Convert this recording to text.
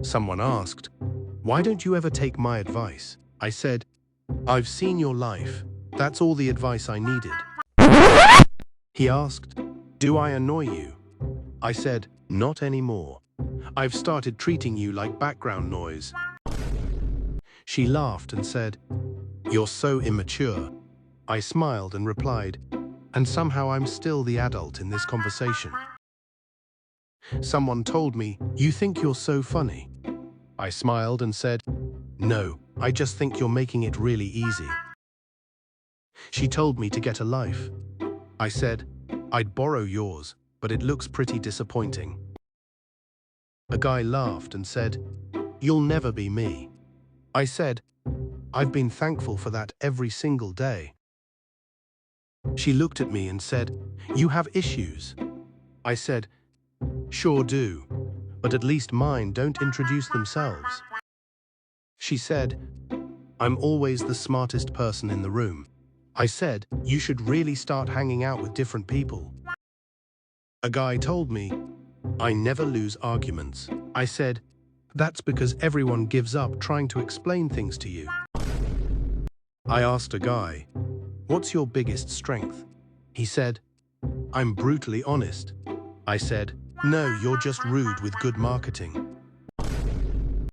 Someone asked, "Why don't you ever take my advice?" I said, "I've seen your life. That's all the advice I needed." He asked, "Do I annoy you?" I said, "Not anymore. I've started treating you like background noise." She laughed and said, "You're so immature." I smiled and replied, "And somehow I'm still the adult in this conversation." Someone told me, "You think you're so funny." I smiled and said, "No, I just think you're making it really easy." She told me to get a life. I said, "I'd borrow yours, but it looks pretty disappointing." A guy laughed and said, "You'll never be me." I said, "I've been thankful for that every single day." She looked at me and said, "You have issues." I said, "Sure do, but at least mine don't introduce themselves." She said, "I'm always the smartest person in the room." I said, "You should really start hanging out with different people." A guy told me, "I never lose arguments." I said, "That's because everyone gives up trying to explain things to you." I asked a guy, "What's your biggest strength?" He said, "I'm brutally honest." I said, "No, you're just rude with good marketing."